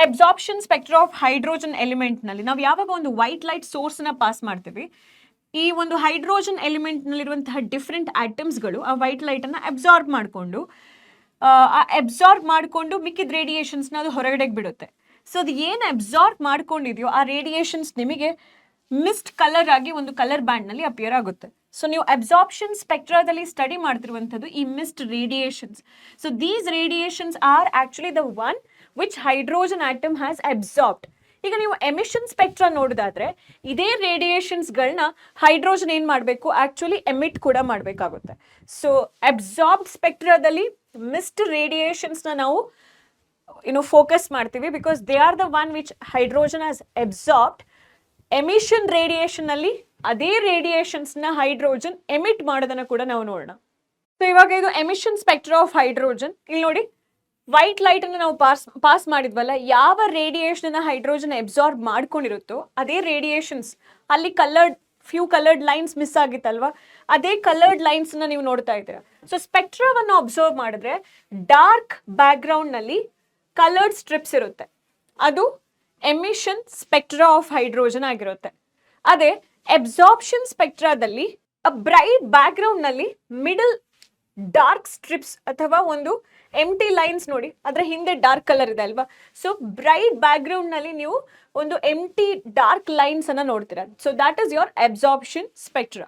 Absorption spectra of hydrogen element ನಲ್ಲಿ ನಾವು ಯಾವಾಗ ಒಂದು ವೈಟ್ ಲೈಟ್ ಸೋರ್ಸ್ ನ ಪಾಸ್ ಮಾಡ್ತೀವಿ, ಈ ಒಂದು ಹೈಡ್ರೋಜನ್ ಎಲಿಮೆಂಟ್ ನಲ್ಲಿರುವಂತಹ ಡಿಫ್ರೆಂಟ್ ಆಟಮ್ಸ್ಗಳು ಆ ವೈಟ್ ಲೈಟ್ ಅನ್ನ ಅಬ್ಸಾರ್ಬ್ ಮಾಡಿಕೊಂಡು ಮಿಕ್ಕಿದ ರೇಡಿಯೇಷನ್ಸ್ನ ಅದು ಹೊರಗಡೆಗೆ ಬಿಡುತ್ತೆ. ಸೊ ಅದು ಏನು ಅಬ್ಸಾರ್ಬ್ ಮಾಡ್ಕೊಂಡಿದೆಯೋ ಆ ರೇಡಿಯೇಷನ್ಸ್ ನಿಮಗೆ ಮಿಸ್ಟ್ ಕಲರ್ ಆಗಿ ಒಂದು ಕಲರ್ ಬ್ಯಾಂಡ್ ನಲ್ಲಿ ಅಪಿಯರ್ ಆಗುತ್ತೆ. ಸೊ ನೀವು ಅಬ್ಸಾರ್ಪ್ಷನ್ ಸ್ಪೆಕ್ಟ್ರಾದಲ್ಲಿ ಸ್ಟಡಿ ಮಾಡ್ತಿರುವಂಥದ್ದು ಈ mist radiations. So these radiations are actually the one which hydrogen atom has absorbed. ಈಗ ನೀವು ಎಮಿಷನ್ ಸ್ಪೆಕ್ಟ್ರಾ ನೋಡೋದಾದ್ರೆ ಇದೇ ರೇಡಿಯೇಷನ್ಸ್ಗಳನ್ನ ಹೈಡ್ರೋಜನ್ ಏನು ಮಾಡಬೇಕು, ಆಕ್ಚುಲಿ ಎಮಿಟ್ ಕೂಡ ಮಾಡಬೇಕಾಗುತ್ತೆ. ಸೊ ಅಬ್ಸಾರ್ಬ್ಡ್ ಸ್ಪೆಕ್ಟ್ರಾದಲ್ಲಿ ಮಿಸ್ಟ್ ರೇಡಿಯೇಷನ್ಸ್ನ ನಾವು ಫೋಕಸ್ ಮಾಡ್ತೀವಿ because they are the one which hydrogen has absorbed. Emission radiation ಅಲ್ಲಿ ಅದೇ ರೇಡಿಯೇಷನ್ಸ್ನ ಹೈಡ್ರೋಜನ್ ಎಮಿಟ್ ಮಾಡೋದನ್ನ ಕೂಡ ನಾವು ನೋಡೋಣ. ಸೊ ಇವಾಗ ಇದು ಎಮಿಷನ್ ಸ್ಪೆಕ್ಟ್ರಾ ಆಫ್ ಹೈಡ್ರೋಜನ್. ಇಲ್ಲಿ ನೋಡಿ, ವೈಟ್ ಲೈಟ್ ಅನ್ನು ನಾವು ಪಾಸ್ ಮಾಡಿದ್ವಲ್ಲ, ಯಾವ ರೇಡಿಯೇಷನ್ ಹೈಡ್ರೋಜನ್ ಅಬ್ಸಾರ್ಬ್ ಮಾಡ್ಕೊಂಡಿರುತ್ತೋ ಅದೇ ರೇಡಿಯೇಷನ್ಸ್ ಅಲ್ಲಿ ಫ್ಯೂ ಕಲರ್ಡ್ ಲೈನ್ಸ್ ಮಿಸ್ ಆಗಿತ್ತಲ್ವಾ, ಅದೇ ಕಲರ್ಡ್ ಲೈನ್ಸ್ ನೀವು ನೋಡ್ತಾ ಇದ್ದೀರಾ. ಸೊ ಸ್ಪೆಕ್ಟ್ರಾವನ್ನು ಅಬ್ಸರ್ವ್ ಮಾಡಿದ್ರೆ ಡಾರ್ಕ್ ಬ್ಯಾಕ್ ಗ್ರೌಂಡ್ ನಲ್ಲಿ ಕಲರ್ಡ್ ಸ್ಟ್ರಿಪ್ಸ್ ಇರುತ್ತೆ, ಅದು ಎಮಿಷನ್ ಸ್ಪೆಕ್ಟ್ರಾ ಆಫ್ ಹೈಡ್ರೋಜನ್ ಆಗಿರುತ್ತೆ. ಅದೇ ಅಬ್ಸಾರ್ಪ್ಷನ್ ಸ್ಪೆಕ್ಟ್ರಾದಲ್ಲಿ ಬ್ರೈಟ್ ಬ್ಯಾಕ್ ಗ್ರೌಂಡ್ ನಲ್ಲಿ ಮಿಡಲ್ ಡಾರ್ಕ್ ಸ್ಟ್ರಿಪ್ಸ್ ಅಥವಾ ಒಂದು ಎಂಟಿ ಲೈನ್ಸ್ ನೋಡಿ, ಅದರ ಹಿಂದೆ ಡಾರ್ಕ್ ಕಲರ್ ಇದೆ ಅಲ್ವಾ. ಸೊ ಬ್ರೈಟ್ ಬ್ಯಾಕ್ ಗ್ರೌಂಡ್ ನಲ್ಲಿ ನೀವು ಒಂದು ಎಂಟಿ ಡಾರ್ಕ್ ಲೈನ್ಸ್ ಅನ್ನ ನೋಡ್ತೀರಾ. So that is your absorption spectra.